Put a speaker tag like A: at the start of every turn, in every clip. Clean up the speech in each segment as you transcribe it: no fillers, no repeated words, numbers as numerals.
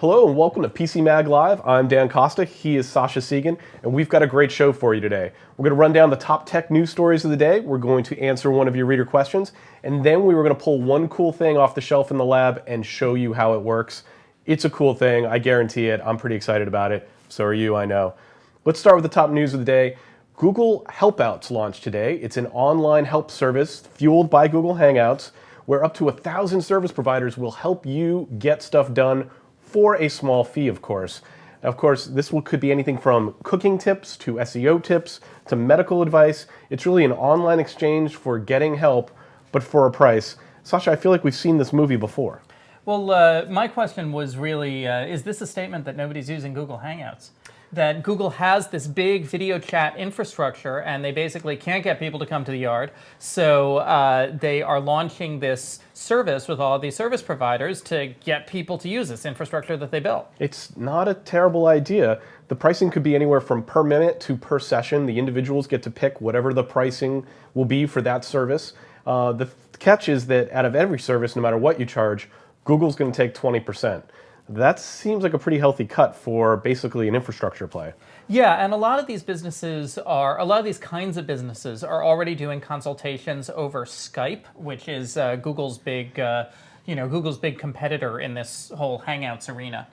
A: Hello and welcome to PCMag Live. I'm Dan Costa, he is Sasha Segan, and we've got a great show for you today. We're going to run down the top tech news stories of the day, we're going to answer one of your reader questions, and then we were going to pull one cool thing off the shelf in the lab and show you how it works. It's a cool thing, I guarantee it. I'm pretty excited about it. So are you, I know. Let's start with the top news of the day. Google Helpouts launched today. It's an online help service fueled by Google Hangouts, where up to 1,000 service providers will help you get stuff done for a small fee, of course. Of course, this could be anything from cooking tips to SEO tips to medical advice. It's really an online exchange for getting help, but for a price. Sasha, I feel like we've seen this movie before.
B: Well, my question was really, is this a statement that nobody's using Google Hangouts? That Google has this big video chat infrastructure and they basically can't get people to come to the yard. So they are launching this service with all of these service providers to get people to use this infrastructure that they built.
A: It's not a terrible idea. The pricing could be anywhere from per minute to per session. The individuals get to pick whatever the pricing will be for that service. The catch is that out of every service, no matter what you charge, Google's going to take 20%. That seems like a pretty healthy cut for basically an infrastructure play.
B: Yeah, and a lot of these kinds of businesses are already doing consultations over Skype, which is Google's big competitor in this whole Hangouts arena.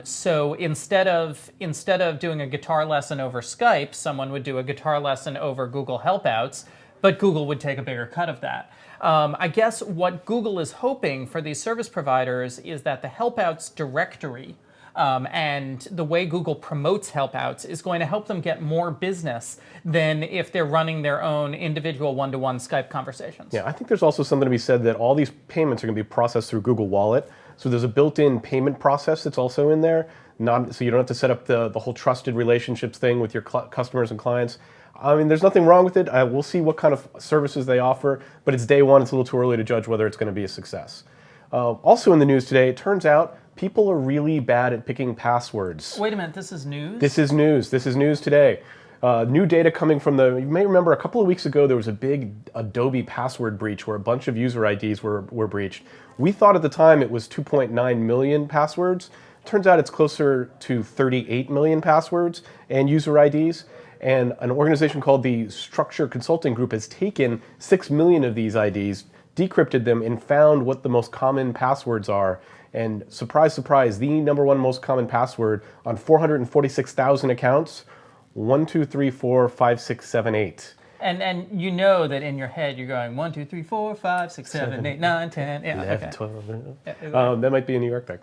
B: So instead of doing a guitar lesson over Skype, someone would do a guitar lesson over Google Helpouts, but Google would take a bigger cut of that. I guess what Google is hoping for these service providers is that the Helpouts directory and the way Google promotes Helpouts is going to help them get more business than if they're running their own individual one-to-one Skype conversations.
A: Yeah, I think there's also something to be said that all these payments are going to be processed through Google Wallet. So there's a built-in payment process that's also in there, so you don't have to set up the whole trusted relationships thing with your customers and clients. I mean, there's nothing wrong with it. We'll see what kind of services they offer, but it's day one. It's a little too early to judge whether it's going to be a success. Also in the news today, it turns out people are really bad at picking passwords.
B: Wait a minute, this is news?
A: This is news. This is news today. New data coming from you may remember a couple of weeks ago, there was a big Adobe password breach where a bunch of user IDs were breached. We thought at the time it was 2.9 million passwords. Turns out it's closer to 38 million passwords and user IDs. And an organization called the Structure Consulting Group has taken 6 million of these IDs, decrypted them, and found what the most common passwords are. And surprise, surprise, the number one most common password on 446,000 accounts, 1, 2, 3, 4, 5, 6, 7, 8.
B: And you know that in your head you're going 1, 2, 3, 4, 5, 6, 7, 8, 9, 10. Yeah,
A: 11,
B: okay.
A: 12. That might be a New York thing.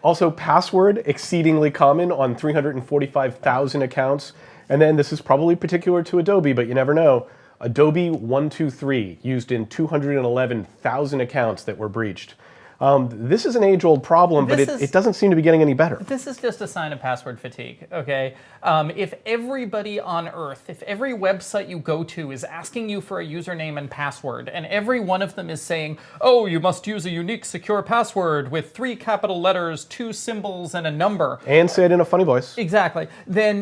A: Also, password exceedingly common on 345,000 accounts. And then this is probably particular to Adobe, but you never know. Adobe 123 used in 211,000 accounts that were breached. This is an age-old problem, but it doesn't seem to be getting any better.
B: This is just a sign of password fatigue, okay? If everybody on Earth, if every website you go to is asking you for a username and password, and every one of them is saying, oh, you must use a unique secure password with 3 capital letters, 2 symbols, and a number.
A: And say it in a funny voice.
B: Exactly. Then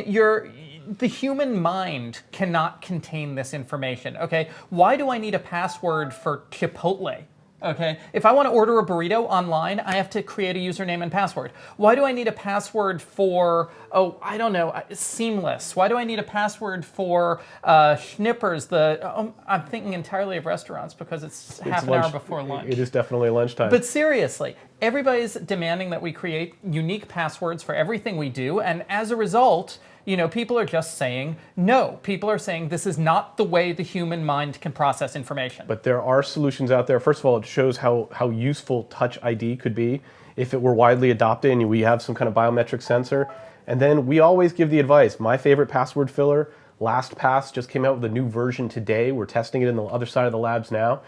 B: the human mind cannot contain this information, okay? Why do I need a password for Chipotle? Okay, if I want to order a burrito online, I have to create a username and password. Why do I need a password for, I don't know, Seamless? Why do I need a password for Schnippers? I'm thinking entirely of restaurants because it's half an hour before lunch.
A: It is definitely lunchtime.
B: But seriously, everybody's demanding that we create unique passwords for everything we do, and as a result, people are just saying no. People are saying this is not the way the human mind can process information.
A: But there are solutions out there. First of all, it shows how useful Touch ID could be if it were widely adopted and we have some kind of biometric sensor. And then we always give the advice. My favorite password filler, LastPass, just came out with a new version today. We're testing it in the other side of the labs now.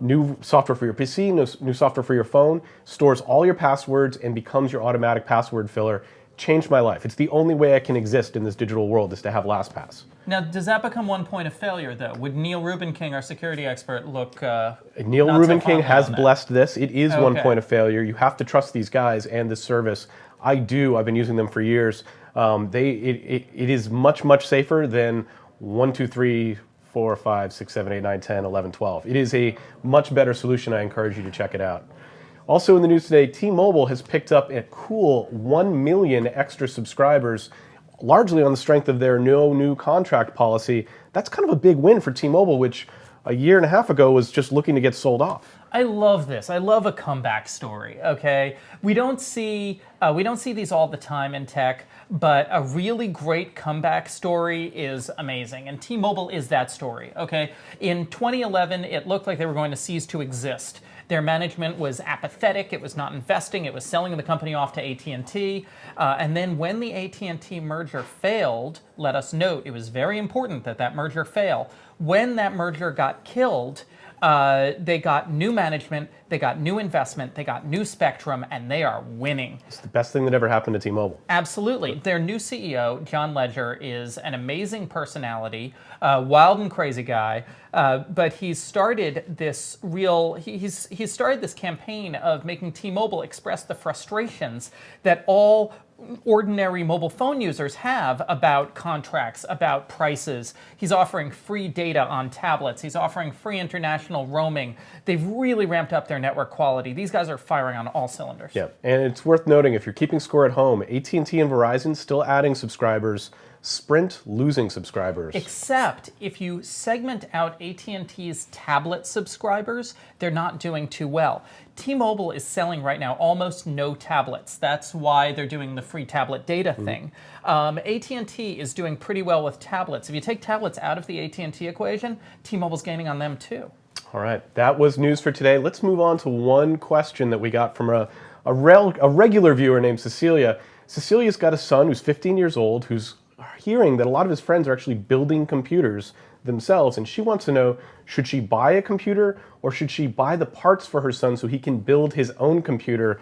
A: New software for your PC, new software for your phone, stores all your passwords and becomes your automatic password filler. Changed my life. It's the only way I can exist in this digital world is to have LastPass.
B: Now, does that become one point of failure, though? Would Neil Rubin-King, our security expert, look
A: Neil Rubin-King has blessed this. It is
B: okay.
A: One point of failure. You have to trust these guys and this service. I do. I've been using them for years. It is much, much safer than 1, 2, 3, 4, 5, 6, 7, 8, 9, 10, 11, 12. It is a much better solution. I encourage you to check it out. Also in the news today, T-Mobile has picked up a cool 1 million extra subscribers, largely on the strength of their no new contract policy. That's kind of a big win for T-Mobile, which a year and a half ago was just looking to get sold off.
B: I love this. I love a comeback story. Okay, we don't see these all the time in tech, but a really great comeback story is amazing, and T-Mobile is that story. Okay, in 2011, it looked like they were going to cease to exist. Their management was apathetic. It was not investing. It was selling the company off to AT&T. And then when the AT&T merger failed, let us note, it was very important that that merger fail. When that merger got killed, they got new management, they got new investment, they got new spectrum, and they are winning.
A: It's the best thing that ever happened to T-Mobile.
B: Absolutely. Their new CEO, John Ledger, is an amazing personality, wild and crazy guy, but he's started this he's started this campaign of making T-Mobile express the frustrations that all ordinary mobile phone users have about contracts, about prices. He's offering free data on tablets. He's offering free international roaming. They've really ramped up their network quality. These guys are firing on all cylinders.
A: Yeah, and it's worth noting, if you're keeping score at home, AT&T and Verizon still adding subscribers, Sprint losing subscribers.
B: Except if you segment out AT&T's tablet subscribers, they're not doing too well. T-Mobile is selling right now almost no tablets. That's why they're doing the free tablet data thing. AT&T is doing pretty well with tablets. If you take tablets out of the AT&T equation, T-Mobile's gaining on them too.
A: All right, that was news for today. Let's move on to one question that we got from a regular viewer named Cecilia. Cecilia's got a son who's 15 years old, who's hearing that a lot of his friends are actually building computers themselves, and she wants to know, should she buy a computer or should she buy the parts for her son so he can build his own computer?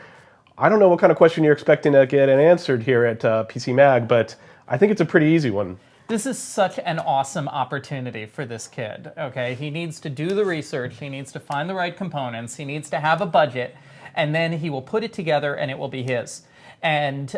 A: I don't know what kind of question you're expecting to get answered here at PCMag, but I think it's a pretty easy one.
B: This is such an awesome opportunity for this kid, okay? He needs to do the research, he needs to find the right components, he needs to have a budget, and then he will put it together and it will be his. And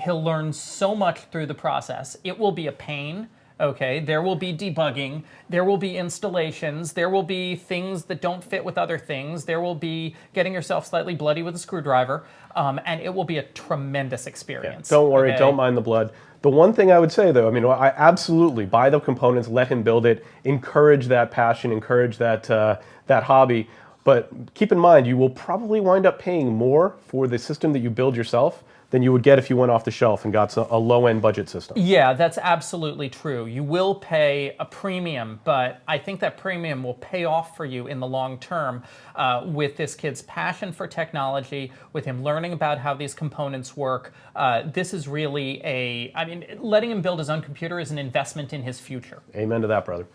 B: he'll learn so much through the process. It will be a pain, okay? There will be debugging, there will be installations, there will be things that don't fit with other things, there will be getting yourself slightly bloody with a screwdriver, and it will be a tremendous experience.
A: Yeah, don't worry, okay? Don't mind the blood. The one thing I would say, though, I mean, I absolutely buy the components, let him build it, encourage that passion, encourage that, that hobby. But keep in mind, you will probably wind up paying more for the system that you build yourself than you would get if you went off the shelf and got a low-end budget system.
B: Yeah, that's absolutely true. You will pay a premium, but I think that premium will pay off for you in the long term with this kid's passion for technology, with him learning about how these components work. This is really letting him build his own computer is an investment in his future.
A: Amen to that, brother.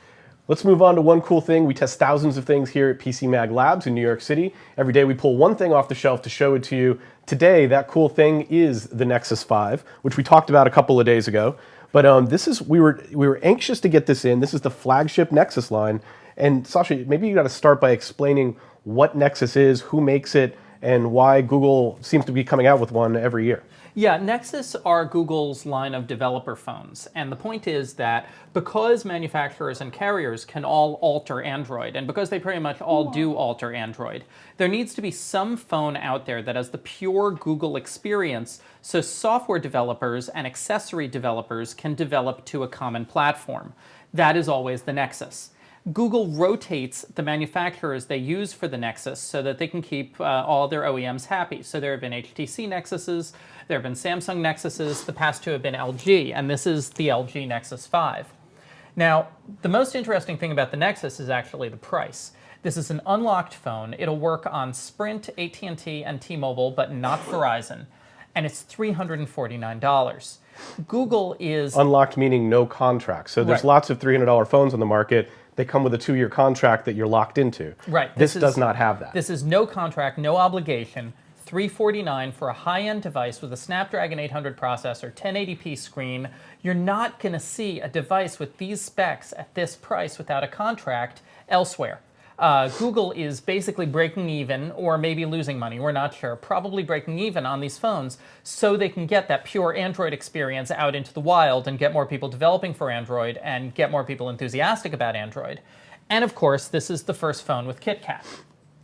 A: Let's move on to one cool thing. We test thousands of things here at PCMag Labs in New York City. Every day we pull one thing off the shelf to show it to you. Today, that cool thing is the Nexus 5, which we talked about a couple of days ago. But we were anxious to get this in. This is the flagship Nexus line. And Sasha, maybe you got to start by explaining what Nexus is, who makes it, and why Google seems to be coming out with one every year.
B: Yeah, Nexus are Google's line of developer phones. And the point is that because manufacturers and carriers can all alter Android, and because they pretty much all do alter Android, there needs to be some phone out there that has the pure Google experience so software developers and accessory developers can develop to a common platform. That is always the Nexus. Google rotates the manufacturers they use for the Nexus so that they can keep all their OEMs happy. So there have been HTC Nexuses, there have been Samsung Nexuses, the past two have been LG, and this is the LG Nexus 5. Now, the most interesting thing about the Nexus is actually the price. This is an unlocked phone. It'll work on Sprint, AT&T, and T-Mobile, but not Verizon. And it's $349. Google is...
A: Unlocked meaning no contract. So there's lots of $300 phones on the market. They come with a 2-year contract that you're locked into.
B: Right.
A: This does not have that.
B: This is no contract, no obligation. $349 for a high-end device with a Snapdragon 800 processor, 1080p screen. You're not going to see a device with these specs at this price without a contract elsewhere. Google is basically breaking even, or maybe losing money, we're not sure, probably breaking even on these phones so they can get that pure Android experience out into the wild and get more people developing for Android and get more people enthusiastic about Android. And of course, this is the first phone with KitKat.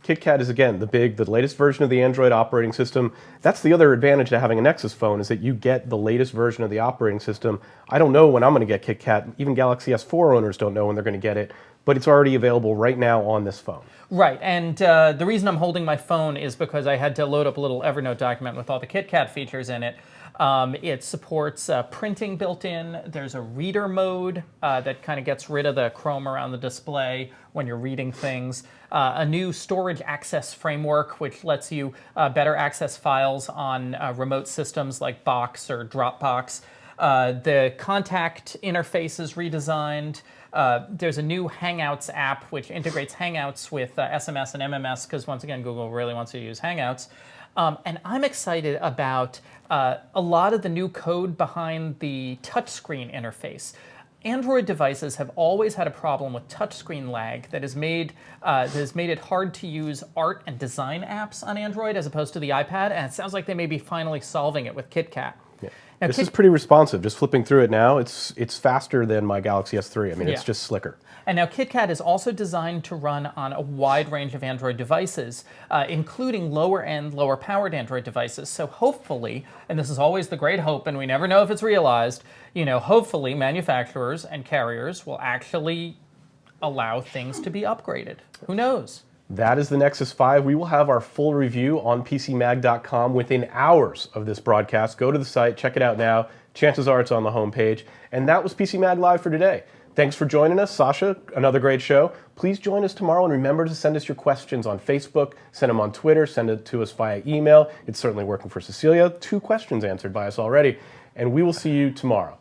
A: KitKat is, again, the latest version of the Android operating system. That's the other advantage to having a Nexus phone, is that you get the latest version of the operating system. I don't know when I'm going to get KitKat. Even Galaxy S4 owners don't know when they're going to get it, but it's already available right now on this phone.
B: Right, and the reason I'm holding my phone is because I had to load up a little Evernote document with all the KitKat features in it. It supports printing built in. There's a reader mode that kind of gets rid of the chrome around the display when you're reading things. A new storage access framework, which lets you better access files on remote systems like Box or Dropbox. The contact interface is redesigned. There's a new Hangouts app which integrates Hangouts with SMS and MMS, because once again, Google really wants you to use Hangouts. And I'm excited about a lot of the new code behind the touchscreen interface. Android devices have always had a problem with touchscreen lag that has made it hard to use art and design apps on Android as opposed to the iPad, and it sounds like they may be finally solving it with KitKat.
A: Yeah. Now, this is pretty responsive. Just flipping through it now, it's faster than my Galaxy S3. I mean, it's just slicker.
B: And now KitKat is also designed to run on a wide range of Android devices, including lower-end, lower-powered Android devices. So hopefully, and this is always the great hope, and we never know if it's realized, hopefully manufacturers and carriers will actually allow things to be upgraded. Who knows?
A: That is the Nexus 5. We will have our full review on PCMag.com within hours of this broadcast. Go to the site, check it out now. Chances are it's on the homepage. And that was PCMag Live for today. Thanks for joining us, Sasha. Another great show. Please join us tomorrow, and remember to send us your questions on Facebook, send them on Twitter, send it to us via email. It's certainly working for Cecilia. 2 questions answered by us already. And we will see you tomorrow.